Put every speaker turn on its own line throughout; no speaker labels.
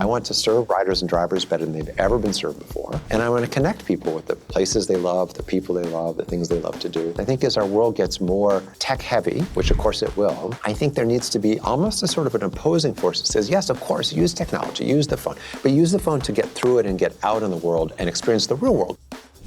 want to serve riders and drivers better than they've ever been served before. And I want to connect people with the places they love, the people they love, the things they love to do. I think as our world gets more tech heavy, which of course it will, I think there needs to be almost a sort of an opposing force that says, yes, of course, use technology, use the phone, but use the phone to get through it and get out in the world and experience the real world.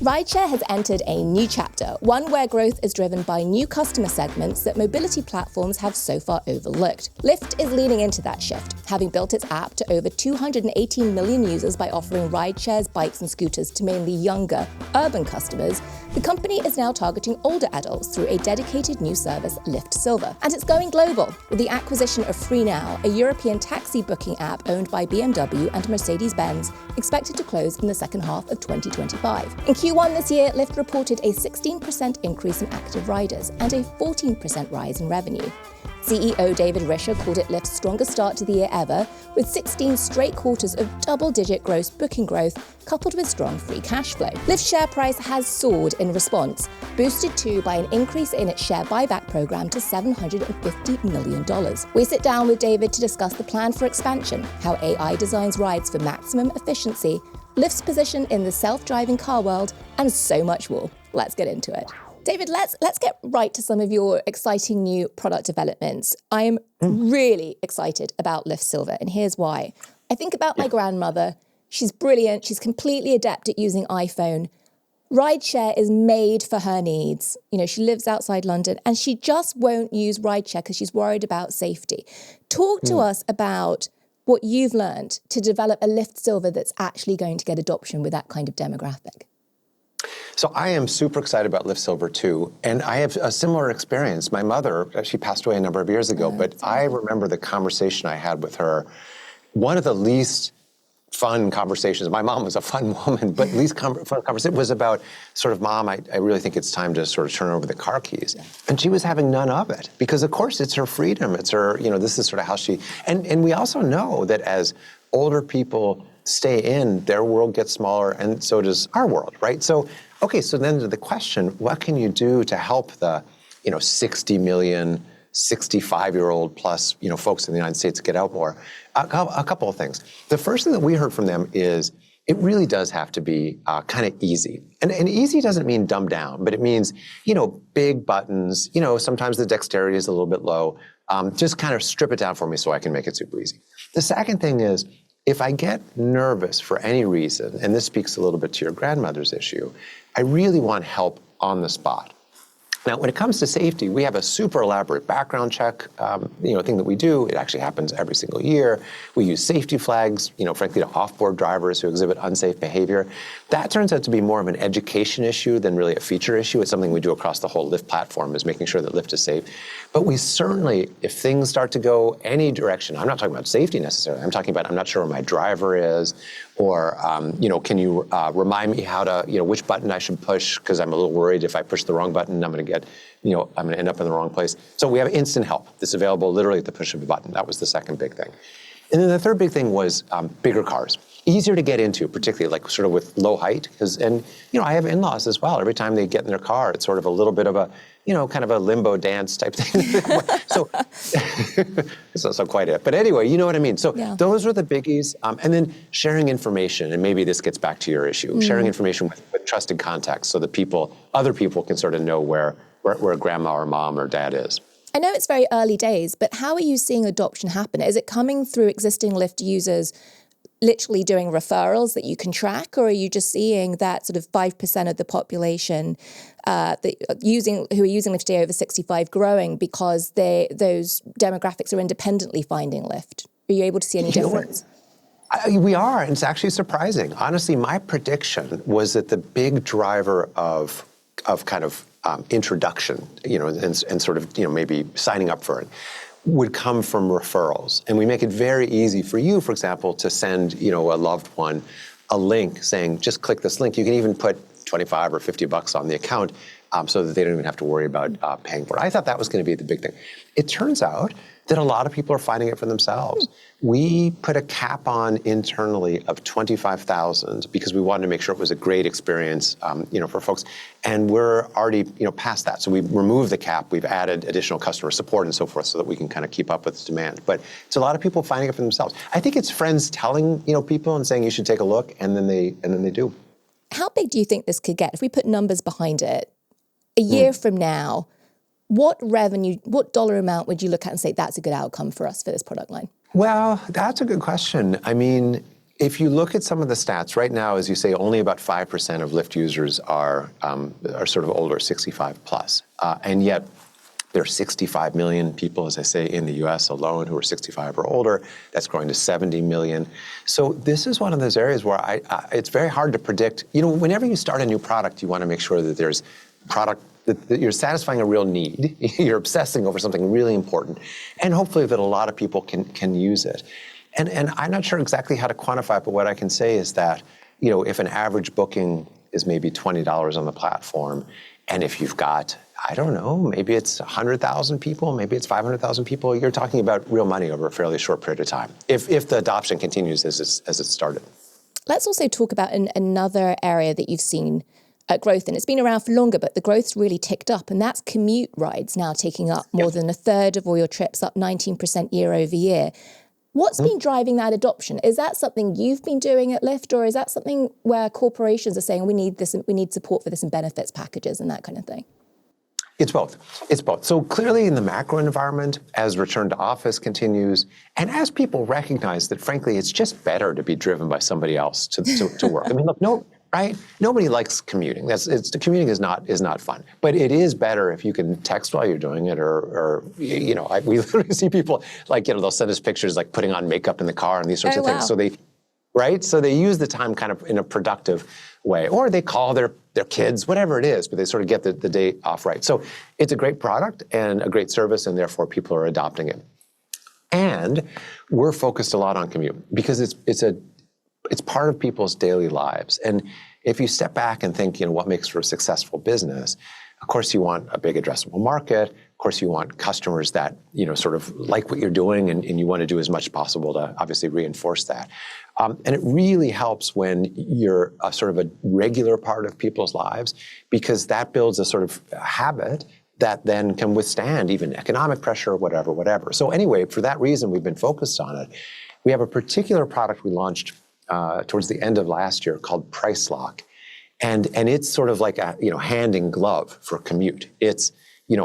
Rideshare has entered a new chapter, one where growth is driven by new customer segments that mobility platforms have so far overlooked. Lyft is leaning into that shift, having built its app to over 218 million users by offering rideshares, bikes and scooters to mainly younger, urban customers. The company is now targeting older adults through a dedicated new service, Lyft Silver. And it's going global, with the acquisition of FreeNow, a European taxi booking app owned by BMW and Mercedes-Benz, expected to close in the second half of 2025. In Q1 this year, Lyft reported a 16% increase in active riders and a 14% rise in revenue. CEO David Risher called it Lyft's strongest start to the year ever, with 16 straight quarters of double-digit gross booking growth, coupled with strong free cash flow. Lyft's share price has soared in response, boosted too by an increase in its share buyback program to $750 million. We sit down with David to discuss the plan for expansion, how AI designs rides for maximum efficiency, Lyft's position in the self-driving car world, and so much more. Let's get into it. David, let's get right to some of your exciting new product developments. I am really excited about Lyft Silver, and here's why. I think about my grandmother. She's brilliant. She's completely adept at using iPhone. Rideshare is made for her needs. You know, she lives outside London, and she just won't use rideshare because she's worried about safety. Talk to us about what you've learned to develop a Lyft Silver that's actually going to get adoption with that kind of demographic.
So I am super excited about Lyft Silver too, and I have a similar experience. My mother, she passed away a number of years ago, but I remember the conversation I had with her. One of the least fun conversations, my mom was a fun woman, but least fun conversation was about sort of, Mom, I really think it's time to sort of turn over the car keys. Yeah. And she was having none of it because of course it's her freedom. It's her, you know, this is sort of how she, and we also know that as older people stay in, their world gets smaller and so does our world, right? So, okay, so then to the question, what can you do to help the, 60 million, 65-year-old plus, folks in the United States get out more? A couple of things. The first thing that we heard from them is it really does have to be kind of easy. And easy doesn't mean dumbed down, but it means, big buttons, sometimes the dexterity is a little bit low. Just kind of strip it down for me so I can make it super easy. The second thing is, if I get nervous for any reason, and this speaks a little bit to your grandmother's issue, I really want help on the spot. Now, when it comes to safety, we have a super elaborate background check, thing that we do. It actually happens every single year. We use safety flags, frankly, to offboard drivers who exhibit unsafe behavior. That turns out to be more of an education issue than really a feature issue. It's something we do across the whole Lyft platform, is making sure that Lyft is safe. But we certainly, if things start to go any direction, I'm not talking about safety necessarily. I'm talking about, I'm not sure where my driver is, or, can you remind me how to, which button I should push, because I'm a little worried if I push the wrong button, I'm going to end up in the wrong place. So we have instant help that's available literally at the push of a button. That was the second big thing. And then the third big thing was bigger cars. Easier to get into, particularly like sort of with low height. I have in-laws as well. Every time they get in their car, it's sort of a little bit of a, kind of a limbo dance type thing. So it's not quite it. But anyway, you know what I mean. So those are the biggies. And then sharing information, and maybe this gets back to your issue, sharing information with trusted contacts so that other people can sort of know where grandma or mom or dad is.
I know it's very early days, but how are you seeing adoption happen? Is it coming through existing Lyft users literally doing referrals that you can track, or are you just seeing that sort of 5% of the population who are using Lyft today over 65 growing because those demographics are independently finding Lyft? Are you able to see any difference?
We are, and it's actually surprising. Honestly, my prediction was that the big driver of kind of introduction, and sort of, maybe signing up for it, would come from referrals. And we make it very easy for you, for example, to send, a loved one a link saying, just click this link. You can even put $25 or $50 on the account. so that they don't even have to worry about paying for it. I thought that was going to be the big thing. It turns out that a lot of people are finding it for themselves. We put a cap on internally of 25,000 because we wanted to make sure it was a great experience, for folks. And we're already, past that. So we removed the cap. We've added additional customer support and so forth so that we can kind of keep up with demand. But it's a lot of people finding it for themselves. I think it's friends telling, people and saying you should take a look, and then they do.
How big do you think this could get if we put numbers behind it? A year from now, what dollar amount would you look at and say that's a good outcome for us for this product line?
Well, that's a good question. I mean, if you look at some of the stats right now, as you say, only about 5% of Lyft users are sort of older, 65 plus. And yet there are 65 million people, as I say, in the US alone who are 65 or older. That's growing to 70 million. So this is one of those areas where it's very hard to predict. Whenever you start a new product, you want to make sure that there's product that you're satisfying a real need. You're obsessing over something really important, and hopefully that a lot of people can use it. And I'm not sure exactly how to quantify it, but what I can say is that, if an average booking is maybe $20 on the platform, and if you've got, I don't know, maybe it's 100,000 people, maybe it's 500,000 people, you're talking about real money over a fairly short period of time, if the adoption continues as it started.
Let's also talk about another area that you've seen growth, and it's been around for longer, but the growth's really ticked up, and that's commute rides now taking up more than a third of all your trips, up 19% year over year. What's been driving that adoption? Is that something you've been doing at Lyft, or is that something where corporations are saying we need this, and we need support for this in benefits packages and that kind of thing?
It's both. So clearly in the macro environment, as return to office continues, and as people recognize that, frankly, it's just better to be driven by somebody else to work. I mean, look, right? Nobody likes commuting. Commuting is not fun. But it is better if you can text while you're doing it, or we literally see people they'll send us pictures like putting on makeup in the car and these sorts of things. So they use the time kind of in a productive way, or they call their kids, whatever it is, but they sort of get the day off right. So it's a great product and a great service, and therefore people are adopting it. And we're focused a lot on commute because it's part of people's daily lives. And if you step back and think, what makes for a successful business, of course you want a big addressable market. Of course you want customers that, sort of like what you're doing, and you want to do as much as possible to obviously reinforce that. And it really helps when you're a sort of a regular part of people's lives, because that builds a sort of habit that then can withstand even economic pressure, whatever. So anyway, for that reason, we've been focused on it. We have a particular product we launched towards the end of last year called Price Lock. And it's sort of like a hand in glove for commute. It's,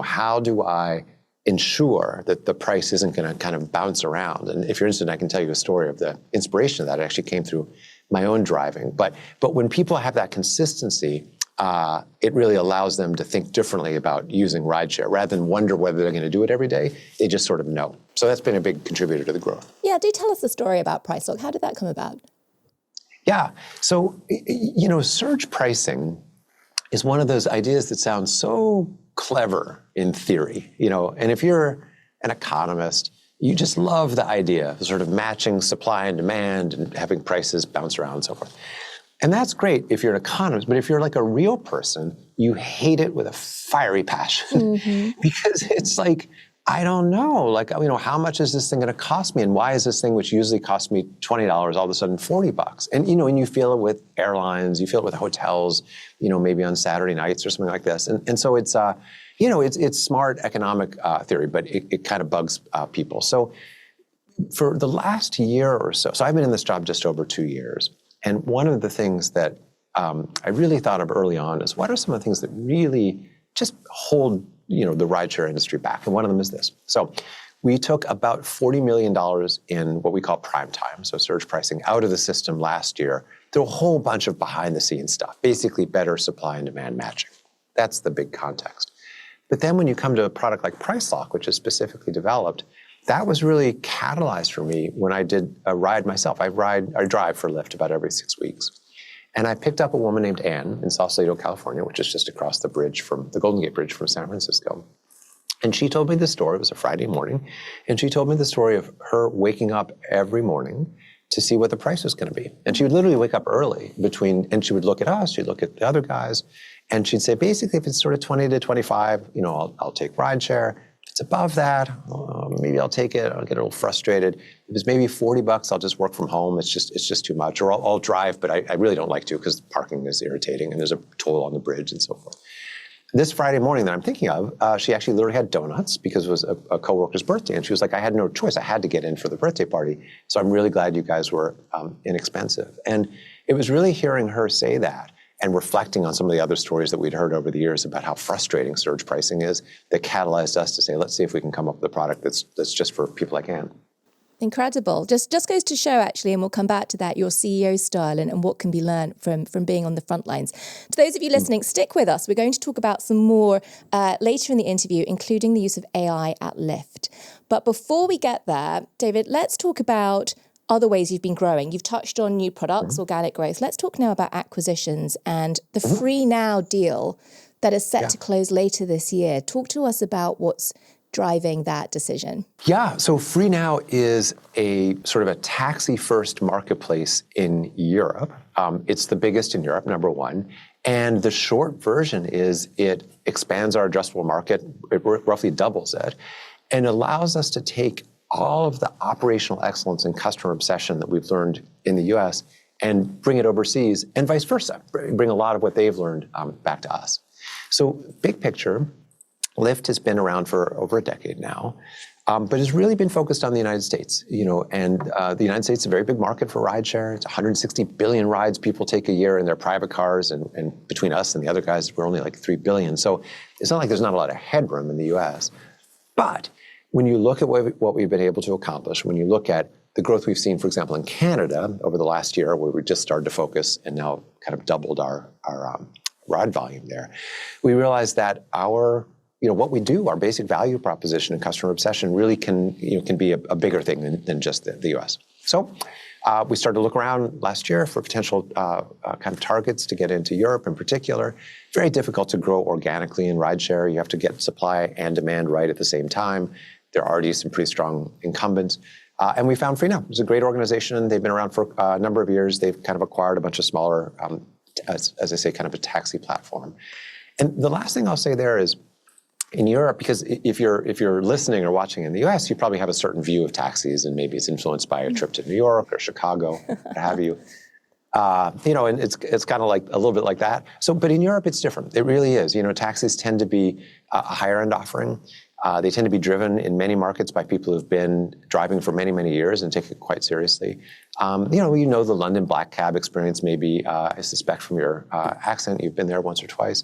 how do I ensure that the price isn't going to kind of bounce around? And if you're interested, I can tell you a story of the inspiration of that. It actually came through my own driving. But when people have that consistency, it really allows them to think differently about using rideshare. Rather than wonder whether they're going to do it every day, they just sort of know. So that's been a big contributor to the growth.
Yeah, do tell us the story about Price Lock. How did that come about?
Yeah. So, surge pricing is one of those ideas that sounds so clever in theory, and if you're an economist, you just love the idea of sort of matching supply and demand and having prices bounce around and so forth. And that's great if you're an economist, but if you're like a real person, you hate it with a fiery passion because it's like, I don't know, how much is this thing going to cost me? And why is this thing, which usually costs me $20, all of a sudden $40? And, and you feel it with airlines, you feel it with hotels, maybe on Saturday nights or something like this. And so it's, it's smart economic theory, but it kind of bugs people. So for the last year or so I've been in this job just over 2 years. And one of the things that I really thought of early on is, what are some of the things that really just hold the rideshare industry back? And one of them is this. So we took about $40 million in what we call prime time, so surge pricing, out of the system last year through a whole bunch of behind the scenes stuff, basically better supply and demand matching. That's the big context. But then when you come to a product like Price Lock, which is specifically developed, that was really catalyzed for me when I did a ride myself. I drive for Lyft about every 6 weeks. And I picked up a woman named Anne in Sausalito, California, which is just across the bridge from the Golden Gate Bridge from San Francisco. And she told me the story. It was a Friday morning. And she told me the story of her waking up every morning, to see what the price was going to be. And she would literally wake up early and she would look at us, she'd look at the other guys, and she'd say, basically, if it's sort of 20 to 25, I'll take rideshare. If it's above that, maybe I'll take it. I'll get a little frustrated. If it's maybe $40, I'll just work from home. It's just too much. Or I'll drive, but I really don't like to because parking is irritating and there's a toll on the bridge and so forth. This Friday morning that I'm thinking of, she actually literally had donuts because it was a coworker's birthday. And she was like, I had no choice. I had to get in for the birthday party. So I'm really glad you guys were inexpensive. And it was really hearing her say that and reflecting on some of the other stories that we'd heard over the years about how frustrating surge pricing is that catalyzed us to say, let's see if we can come up with a product that's just for people like Anne.
Incredible. Just goes to show, actually, and we'll come back to that, your CEO style and what can be learned from being on the front lines. To those of you listening, stick with us. We're going to talk about some more later in the interview, including the use of AI at Lyft. But before we get there, David, let's talk about other ways you've been growing. You've touched on new products, organic growth. Let's talk now about acquisitions and the Free Now deal that is set to close later this year. Talk to us about what's driving that decision.
Yeah, so Free Now is a sort of a taxi-first marketplace in Europe. It's the biggest in Europe, number one. And the short version is it expands our addressable market, it roughly doubles it, and allows us to take all of the operational excellence and customer obsession that we've learned in the US and bring it overseas and vice versa, bring a lot of what they've learned back to us. So big picture, Lyft has been around for over a decade now, but has really been focused on the United States. And the United States is a very big market for rideshare. It's 160 billion rides people take a year in their private cars, and between us and the other guys, we're only like 3 billion. So it's not like there's not a lot of headroom in the US. But when you look at what we've been able to accomplish, when you look at the growth we've seen, for example, in Canada over the last year, where we just started to focus and now kind of doubled our ride volume there, we realized that what we do, our basic value proposition and customer obsession really can be a bigger thing than just the US. So we started to look around last year for potential kind of targets to get into Europe in particular. Very difficult to grow organically in rideshare. You have to get supply and demand right at the same time. There are already some pretty strong incumbents. And we found Free Now. It's a great organization. They've been around for a number of years. They've kind of acquired a bunch of smaller, as I say, kind of a taxi platform. And the last thing I'll say there is, in Europe, because if you're listening or watching in the US, you probably have a certain view of taxis, and maybe it's influenced by a trip to New York or Chicago, what have you. And it's kind of like a little bit like that. So, but in Europe, it's different. It really is. Taxis tend to be a higher end offering. They tend to be driven in many markets by people who've been driving for many, many years and take it quite seriously. The London black cab experience, maybe, I suspect from your accent, you've been there once or twice.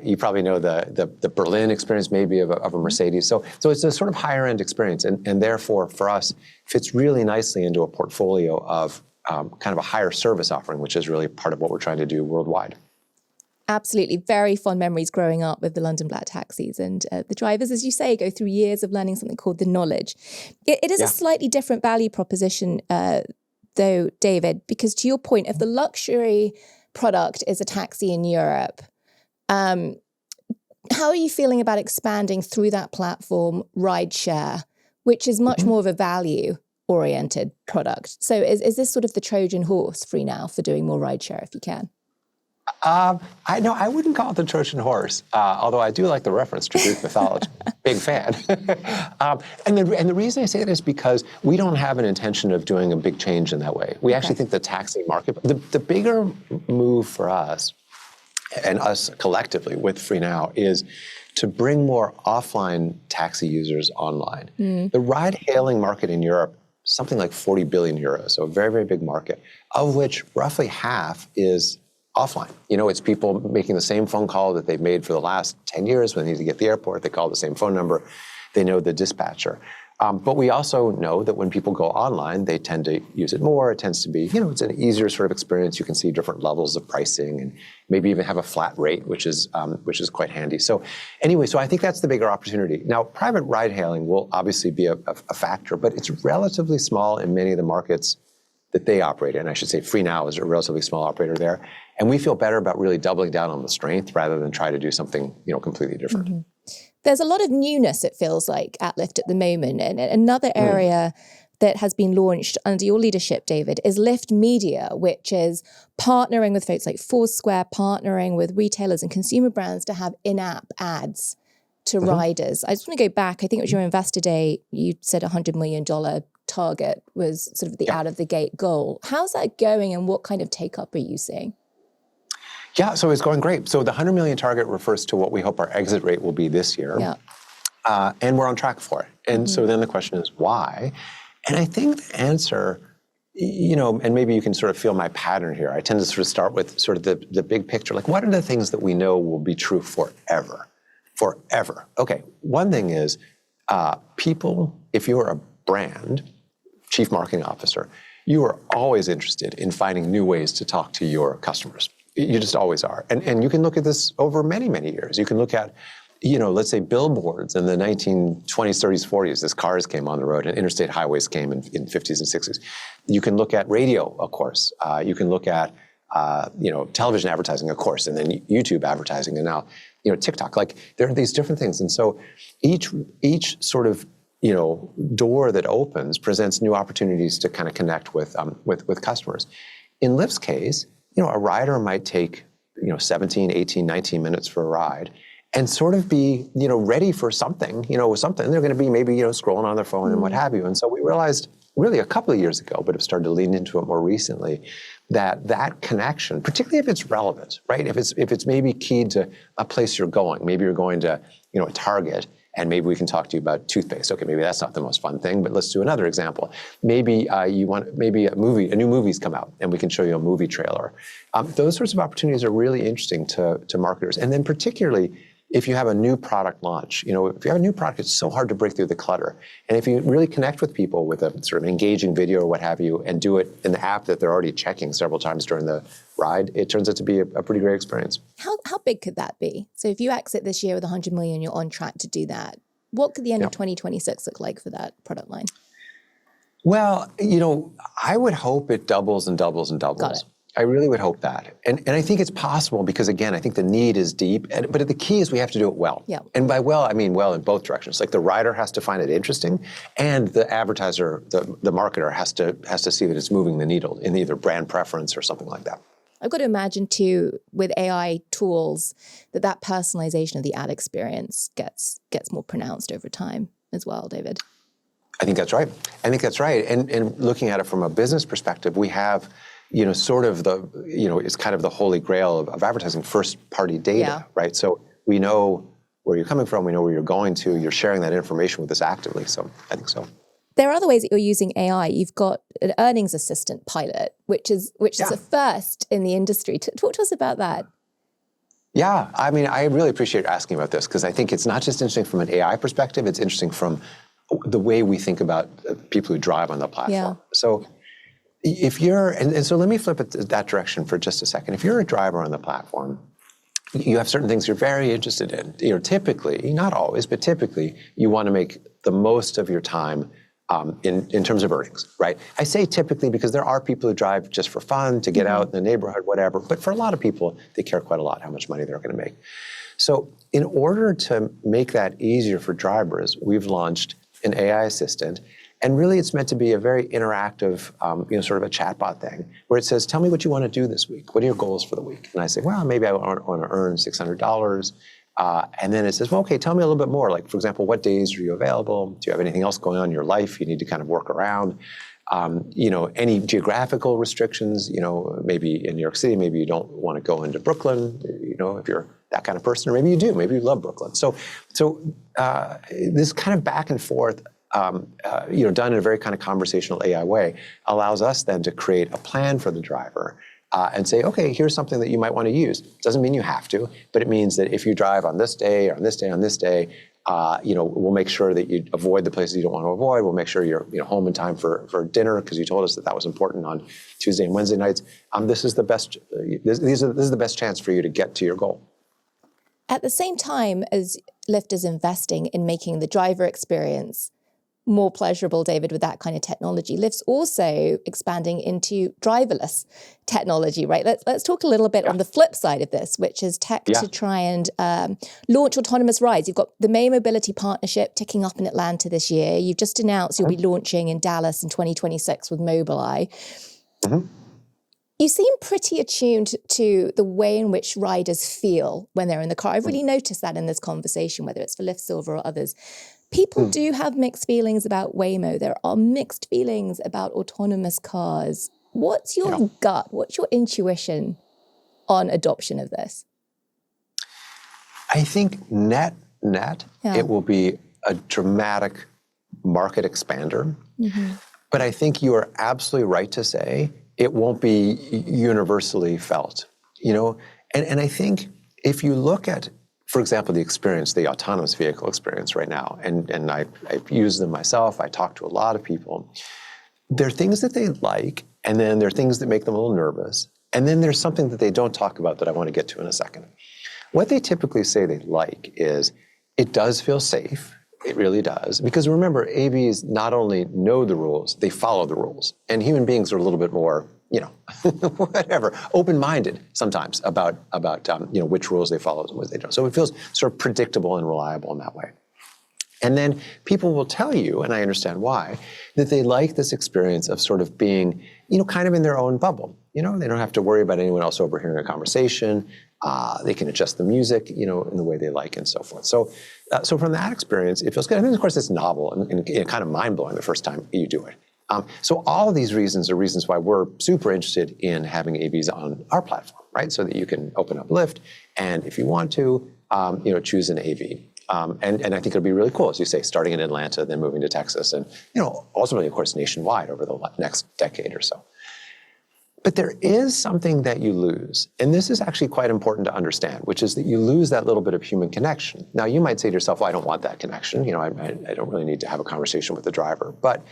You probably know the Berlin experience maybe of a Mercedes. So it's a sort of higher end experience. And therefore, for us, fits really nicely into a portfolio of kind of a higher service offering, which is really part of what we're trying to do worldwide.
Absolutely. Very fond memories growing up with the London black taxis. And the drivers, as you say, go through years of learning something called the knowledge. It is a slightly different value proposition, though, David, because to your point, if the luxury product is a taxi in Europe, how are you feeling about expanding through that platform, rideshare, which is much more of a value-oriented product? So is this sort of the Trojan horse Free Now for doing more rideshare if you can?
I wouldn't call it the Trojan horse, although I do like the reference to Greek mythology. Big fan. And the reason I say that is because we don't have an intention of doing a big change in that way. We actually think the taxi market, the bigger move for us and us collectively with Free Now is to bring more offline taxi users online. The ride-hailing market in Europe, something like 40 billion euros, so a very, very big market, of which roughly half is offline. It's people making the same phone call that they've made for the last 10 years when they need to get to the airport. They call the same phone number. They know the dispatcher. But we also know that when people go online, they tend to use it more. It tends to be, it's an easier sort of experience. You can see different levels of pricing and maybe even have a flat rate, which is quite handy. So anyway, I think that's the bigger opportunity. Now, private ride hailing will obviously be a factor, but it's relatively small in many of the markets that they operate in. I should say Free Now is a relatively small operator there. And we feel better about really doubling down on the strength rather than try to do something, completely different.
There's a lot of newness, it feels like, at Lyft at the moment. And another area that has been launched under your leadership, David, is Lyft Media, which is partnering with folks like Foursquare, partnering with retailers and consumer brands to have in-app ads to riders. I just want to go back. I think it was your Investor Day. You said $100 million target was sort of the out of the gate goal. How's that going and what kind of take up are you seeing?
Yeah, so it's going great. So the 100 million target refers to what we hope our exit rate will be this year.
Yeah.
And we're on track for it. And so then the question is why? And I think the answer, and maybe you can sort of feel my pattern here. I tend to sort of start with sort of the big picture. Like, what are the things that we know will be true forever? Forever. Okay, one thing is people, if you're a brand, chief marketing officer, you are always interested in finding new ways to talk to your customers. You just always are. And you can look at this over many, many years. You can look at, let's say billboards in the 1920s, 30s, 40s, as cars came on the road and interstate highways came in 50s and 60s. You can look at radio, of course. You can look at, television advertising, of course, and then YouTube advertising, and now, TikTok. Like, there are these different things. And so each sort of, door that opens presents new opportunities to kind of connect with customers. In Lyft's case, a rider might take, 17, 18, 19 minutes for a ride and sort of be, ready for something, something. They're going to be maybe, scrolling on their phone and what have you. And so we realized really a couple of years ago, but have started to lean into it more recently, that connection, particularly if it's relevant, right? If it's maybe keyed to a place you're going, maybe you're going to, a Target, and maybe we can talk to you about toothpaste. Okay, maybe that's not the most fun thing, but let's do another example. Maybe you want a new movie's come out, and we can show you a movie trailer. Those sorts of opportunities are really interesting to marketers. And then particularly if you have a new product launch, if you have a new product, it's so hard to break through the clutter. And if you really connect with people with a sort of engaging video or what have you, and do it in the app that they're already checking several times during the ride, it turns out to be a pretty great experience.
How big could that be? So if you exit this year with 100 million, you're on track to do that. What could the end of 2026 look like for that product line?
Well, I would hope it doubles and doubles and doubles.
Got it.
I really would hope that. And I think it's possible because, again, I think the need is deep. But the key is we have to do it well.
Yeah.
And by well, I mean well in both directions. Like, the rider has to find it interesting, and the advertiser, the marketer has to see that it's moving the needle in either brand preference or something like that.
I've got to imagine too, with AI tools, that personalization of the ad experience gets more pronounced over time as well, David.
I think that's right. And looking at it from a business perspective, we have, sort of it's kind of the holy grail of advertising, first-party data, right? So we know where you're coming from, we know where you're going to, you're sharing that information with us actively, so I think so.
There are other ways that you're using AI. You've got an earnings assistant pilot, which is a first in the industry. Talk to us about that.
Yeah, I mean, I really appreciate asking about this, because I think it's not just interesting from an AI perspective, it's interesting from the way we think about people who drive on the platform.
Yeah.
So if you're, and so let me flip it that direction for just a second. If you're a driver on the platform, you have certain things you're very interested in. Typically, not always, but typically, you want to make the most of your time in terms of earnings, right? I say typically because there are people who drive just for fun, to get out in the neighborhood, whatever. But for a lot of people, they care quite a lot how much money they're going to make. So in order to make that easier for drivers, we've launched an AI assistant. And really, it's meant to be a very interactive, sort of a chatbot thing, where it says, tell me what you want to do this week. What are your goals for the week? And I say, well, maybe I want to earn $600. And then it says, well, okay, tell me a little bit more. Like, for example, what days are you available? Do you have anything else going on in your life you need to kind of work around? Any geographical restrictions, maybe in New York City, maybe you don't want to go into Brooklyn, if you're that kind of person, or maybe you do, maybe you love Brooklyn. So this kind of back and forth, done in a very kind of conversational AI way, allows us then to create a plan for the driver and say, okay, here's something that you might want to use. Doesn't mean you have to, but it means that if you drive on this day, or on this day, on this day, we'll make sure that you avoid the places you don't want to avoid. We'll make sure you're home in time for dinner, because you told us that was important on Tuesday and Wednesday nights. This is the best. This is the best chance for you to get to your goal.
At the same time as Lyft is investing in making the driver experience more pleasurable, David, with that kind of technology. Lyft's also expanding into driverless technology, right? Let's talk a little bit on the flip side of this, which is tech to try and launch autonomous rides. You've got the May Mobility Partnership ticking up in Atlanta this year. You've just announced you'll be launching in Dallas in 2026 with Mobileye.
Mm-hmm.
You seem pretty attuned to the way in which riders feel when they're in the car. I've really noticed that in this conversation, whether it's for Lyft Silver or others. People do have mixed feelings about Waymo. There are mixed feelings about autonomous cars. What's your gut? What's your intuition on adoption of this?
I think net, it will be a dramatic market expander. Mm-hmm. But I think you are absolutely right to say it won't be universally felt, And I think if you look at, for example, the experience, the autonomous vehicle experience right now, and I've used them myself, I talk to a lot of people, there are things that they like, and then there are things that make them a little nervous, and then there's something that they don't talk about that I want to get to in a second. What they typically say they like is, it does feel safe. It really does. Because remember, AVs not only know the rules, they follow the rules. And human beings are a little bit more, whatever, open-minded sometimes about which rules they follow and which they don't. So it feels sort of predictable and reliable in that way. And then people will tell you, and I understand why, that they like this experience of sort of being, kind of in their own bubble. They don't have to worry about anyone else overhearing a conversation. They can adjust the music, in the way they like and so forth. So from that experience, it feels good. And then, of course, it's novel and kind of mind-blowing the first time you do it. So all of these reasons are reasons why we're super interested in having AVs on our platform, right? So that you can open up Lyft, and if you want to, choose an AV. And I think it'll be really cool, as you say, starting in Atlanta, then moving to Texas, and ultimately, of course, nationwide over the next decade or so. But there is something that you lose, and this is actually quite important to understand, which is that you lose that little bit of human connection. Now, you might say to yourself, well, I don't want that connection. I don't really need to have a conversation with the driver. But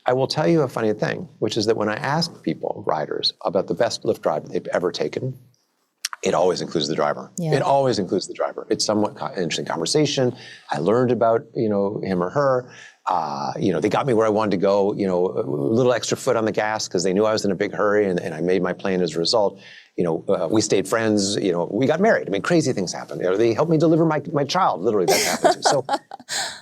I will tell you a funny thing, which is that when I ask people, riders, about the best Lyft ride they've ever taken, it always includes the driver. Yeah. It always includes the driver. It's somewhat interesting conversation. I learned about, him or her. They got me where I wanted to go, a little extra foot on the gas because they knew I was in a big hurry, and I made my plan as a result. We stayed friends, we got married. I mean, crazy things happened. They helped me deliver my child, literally, that happened too. So,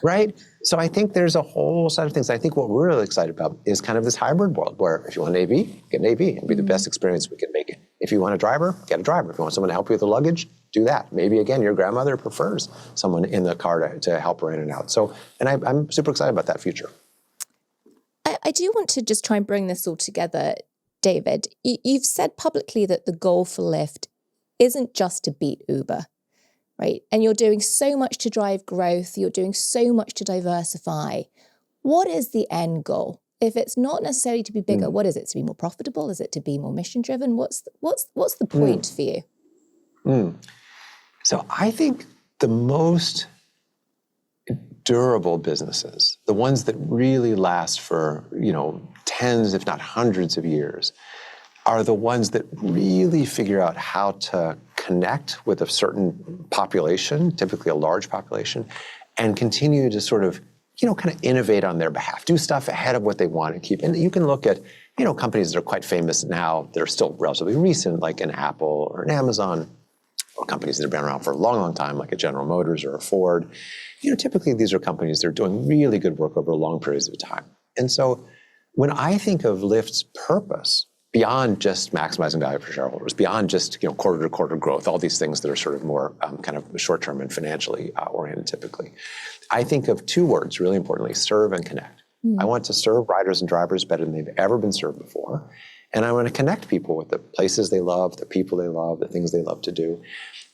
right? So I think there's a whole set of things. I think what we're really excited about is kind of this hybrid world where if you want an AV, get an AV and be the best experience we can make it. If you want a driver, get a driver. If you want someone to help you with the luggage, do that. Maybe, again, your grandmother prefers someone in the car to help her in and out. So, and I'm super excited about that future.
I do want to just try and bring this all together, David. You've said publicly that the goal for Lyft isn't just to beat Uber, right? And you're doing so much to drive growth. You're doing so much to diversify. What is the end goal? If it's not necessarily to be bigger, what is it? To be more profitable? Is it to be more mission-driven? What's the point for you?
So I think the most durable businesses, the ones that really last for, tens, if not hundreds of years, are the ones that really figure out how to connect with a certain population, typically a large population, and continue to sort of, kind of innovate on their behalf, do stuff ahead of what they want to keep. And you can look at, companies that are quite famous now that are still relatively recent, like an Apple or an Amazon, or companies that have been around for a long, long time, like a General Motors or a Ford. Typically these are companies that are doing really good work over long periods of time. And so when I think of Lyft's purpose, beyond just maximizing value for shareholders, beyond just quarter-to-quarter growth, all these things that are sort of more kind of short-term and financially oriented typically, I think of two words, really importantly, serve and connect. I want to serve riders and drivers better than they've ever been served before. And I want to connect people with the places they love, the people they love, the things they love to do.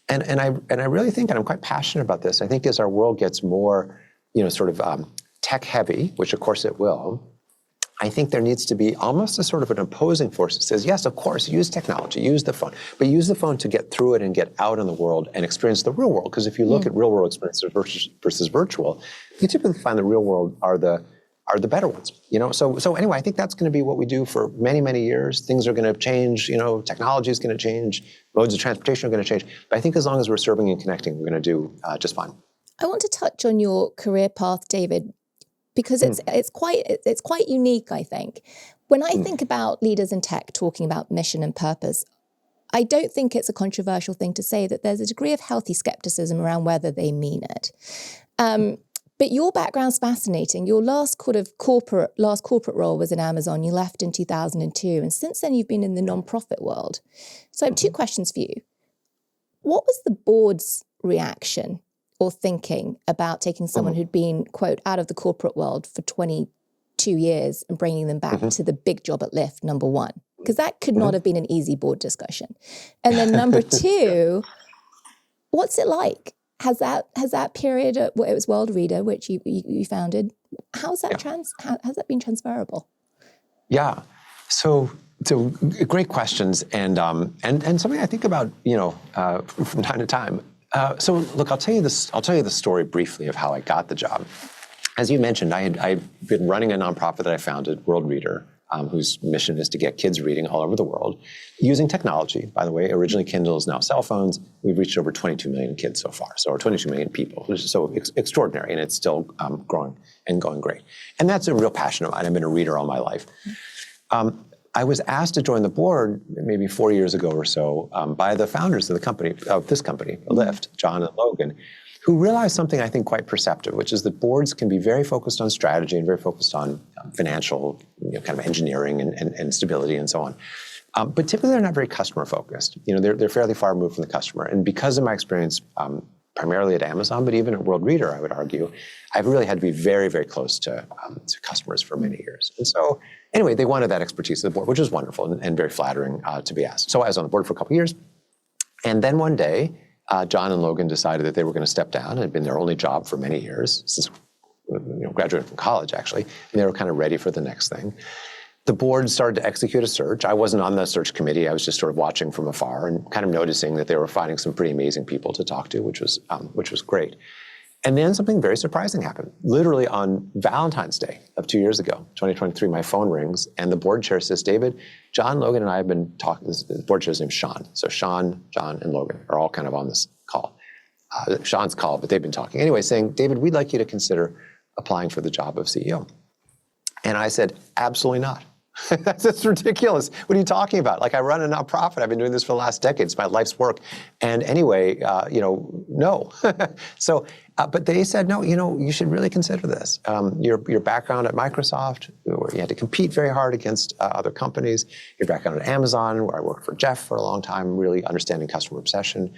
And I really think, and I'm quite passionate about this, I think as our world gets more, sort of tech heavy, which of course it will, I think there needs to be almost a sort of an opposing force that says, yes, of course, use technology, use the phone, but use the phone to get through it and get out in the world and experience the real world. Because if you look at real world experiences versus virtual, you typically find the real world are the better ones. So anyway, I think that's going to be what we do for many, many years. Things are going to change, technology is going to change, modes of transportation are going to change. But I think as long as we're serving and connecting, we're going to do just fine.
I want to touch on your career path, David. because it's quite unique, I think. When I think about leaders in tech talking about mission and purpose, I don't think it's a controversial thing to say that there's a degree of healthy skepticism around whether they mean it. But your background's fascinating. Your last corporate role was in Amazon. You left in 2002, and since then you've been in the nonprofit world. So I have two questions for you. What was the board's reaction or thinking about taking someone who'd been, quote, out of the corporate world for 22 years and bringing them back to the big job at Lyft, number one? Because that could not have been an easy board discussion. And then number two, what's it like? Has that period, it was World Reader, which you founded, how's that been transferable?
Yeah, so great questions, and something I think about, from time to time. So look, I'll tell you the story briefly of how I got the job. As you mentioned, I've been running a nonprofit that I founded, World Reader, whose mission is to get kids reading all over the world using technology. By the way, originally Kindles, now cell phones. We've reached over 22 million kids so far, or 22 million people, which is so extraordinary, and it's still growing and going great. And that's a real passion of mine. I've been a reader all my life. I was asked to join the board maybe 4 years ago or so by the founders of this company, Lyft, John and Logan, who realized something I think quite perceptive, which is that boards can be very focused on strategy and very focused on financial, kind of engineering and stability and so on. But typically they're not very customer focused. They're fairly far removed from the customer. And because of my experience, primarily at Amazon, but even at World Reader, I would argue, I've really had to be very, very close to customers for many years. And so anyway, they wanted that expertise of the board, which was wonderful and very flattering to be asked. So I was on the board for a couple of years. And then one day, John and Logan decided that they were going to step down. It had been their only job for many years, since graduating from college, actually, and they were kind of ready for the next thing. The board started to execute a search. I wasn't on the search committee. I was just sort of watching from afar and kind of noticing that they were finding some pretty amazing people to talk to, which was great. And then something very surprising happened. Literally on Valentine's Day of 2 years ago, 2023, my phone rings and the board chair says, David, John, Logan, and I have been talking, the board chair's name is Sean. So Sean, John, and Logan are all kind of on this call. Sean's call, but they've been talking. Anyway, saying, David, we'd like you to consider applying for the job of CEO. And I said, absolutely not. That's ridiculous. What are you talking about? Like, I run a nonprofit. I've been doing this for the last decade. It's my life's work. And anyway, no. So, but they said, no, you should really consider this. Your background at Microsoft, where you had to compete very hard against other companies. Your background at Amazon, where I worked for Jeff for a long time, really understanding customer obsession.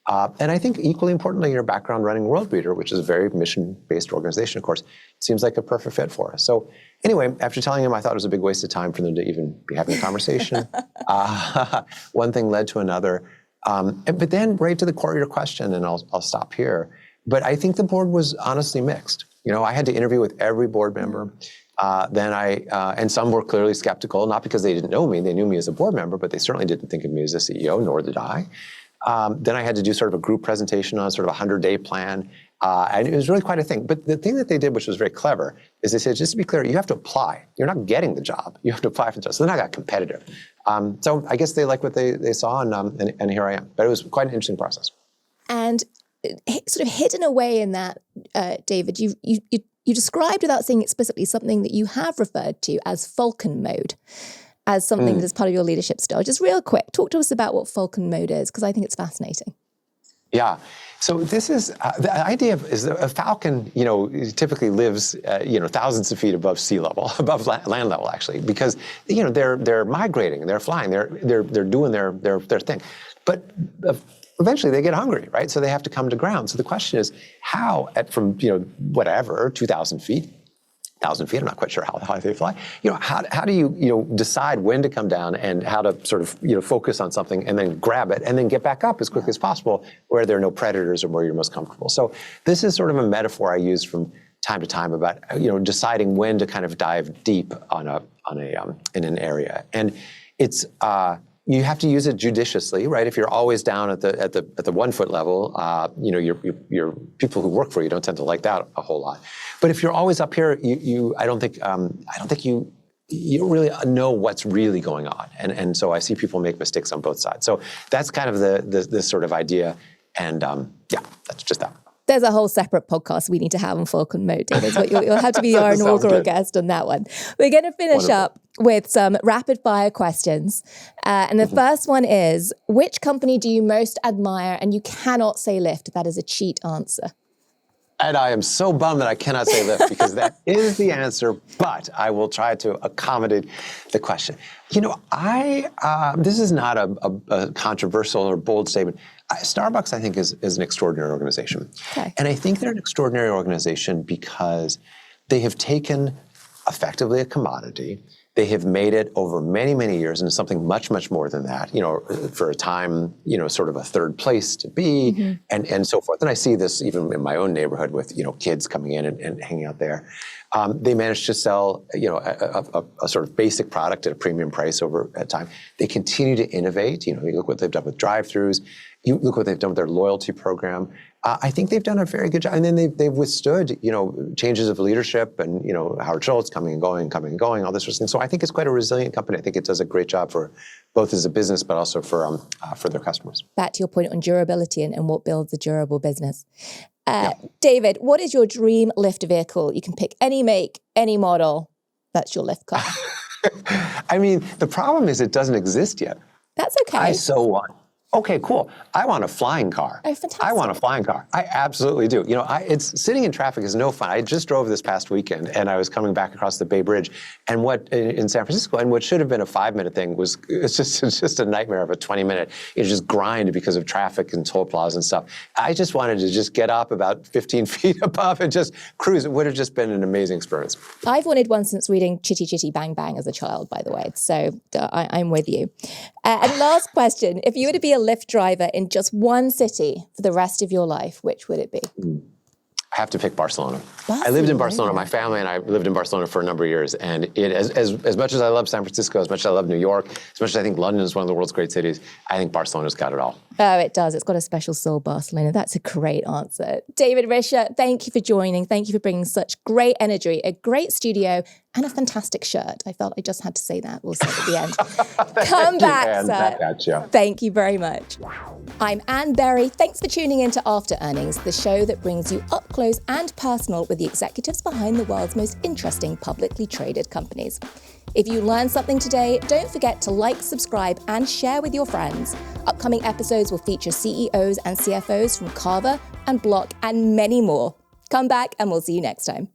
And I think equally importantly, your background running World Reader, which is a very mission-based organization, of course, seems like a perfect fit for us. So anyway, after telling him I thought it was a big waste of time for them to even be having a conversation, one thing led to another. But then right to the core of your question, and I'll stop here, but I think the board was honestly mixed. I had to interview with every board member. And some were clearly skeptical, not because they didn't know me, they knew me as a board member, but they certainly didn't think of me as a CEO, nor did I. Then I had to do sort of a group presentation on sort of a 100-day plan. And it was really quite a thing. But the thing that they did, which was very clever, is they said, just to be clear, you have to apply. You're not getting the job. You have to apply for the job. So then I got competitive. So I guess they liked what they saw, and here I am. But it was quite an interesting process. And
sort of hidden away in that, David, you described, without saying explicitly, something that you have referred to as Falcon mode, as something that's part of your leadership style. Just real quick, talk to us about what Falcon mode is, because I think it's fascinating.
Yeah. So this is the idea of is a falcon. Typically lives thousands of feet above sea level, above land level, actually, because they're migrating, they're flying, they're doing their thing, but eventually they get hungry, right? So they have to come to ground. So the question is, how from whatever 2,000 feet. 1,000 feet, I'm not quite sure how high they fly. How do you decide when to come down and how to sort of focus on something and then grab it and then get back up as quickly as possible where there are no predators or where you're most comfortable. So this is sort of a metaphor I use from time to time about deciding when to kind of dive deep in an area, and it's. You have to use it judiciously, right? If you're always down at the 1 foot level, your people who work for you don't tend to like that a whole lot. But if you're always up here, I don't think you don't really know what's really going on, and so I see people make mistakes on both sides. So that's kind of this sort of idea, and that's just that.
There's a whole separate podcast we need to have on Falcon Mode, David. So you'll have to be our inaugural guest on that one. We're going to finish up with some rapid fire questions. And the first one is, which company do you most admire? And you cannot say Lyft. That is a cheat answer.
And I am so bummed that I cannot say Lyft because that is the answer, but I will try to accommodate the question. You know, this is not a controversial or bold statement. Starbucks, I think, is an extraordinary organization.
Okay.
And I think they're an extraordinary organization because they have taken effectively a commodity. They have made it over many, many years into something much, much more than that. You know, for a time, you know, sort of a third place to be and so forth. And I see this even in my own neighborhood with, you know, kids coming in and hanging out there. They managed to sell, you know, a sort of basic product at a premium price over a time. They continue to innovate. You know, you look what they've done with drive-thrus. You look what they've done with their loyalty program. I think they've done a very good job. And then they've withstood, you know, changes of leadership and, you know, Howard Schultz coming and going, all this sort of thing. So I think it's quite a resilient company. I think it does a great job for both as a business, but also for their customers.
Back to your point on durability and what builds a durable business. David, what is your dream Lyft vehicle? You can pick any make, any model. That's your Lyft car.
I mean, the problem is it doesn't exist yet.
That's okay.
I so want. Okay, cool. I want a flying car.
Oh, fantastic.
I want a flying car. I absolutely do. You know, it's sitting in traffic is no fun. I just drove this past weekend and I was coming back across the Bay Bridge and in San Francisco, and what should have been a 5-minute thing it's just a nightmare of a 20-minute. It just grind because of traffic and toll plazas and stuff. I just wanted to just get up about 15 feet above and just cruise. It would have just been an amazing experience.
I've wanted one since reading Chitty Chitty Bang Bang as a child, by the way. So I'm with you. And last question, if you were to be a Lyft driver in just one city for the rest of your life, which would it be?
I have to pick Barcelona. I lived in Barcelona. My family and I lived in Barcelona for a number of years. And as much as I love San Francisco, as much as I love New York, as much as I think London is one of the world's great cities, I think Barcelona's got it all.
Oh, it does. It's got a special soul, Barcelona. That's a great answer. David Risher, thank you for joining. Thank you for bringing such great energy, a great studio, and a fantastic shirt. I felt I just had to say that also at the end. Come back, sir. Thank you very much. I'm Anne Berry. Thanks for tuning in to After Earnings, the show that brings you up close and personal with the executives behind the world's most interesting publicly traded companies. If you learned something today, don't forget to like, subscribe, and share with your friends. Upcoming episodes will feature CEOs and CFOs from Carver and Block and many more. Come back and we'll see you next time.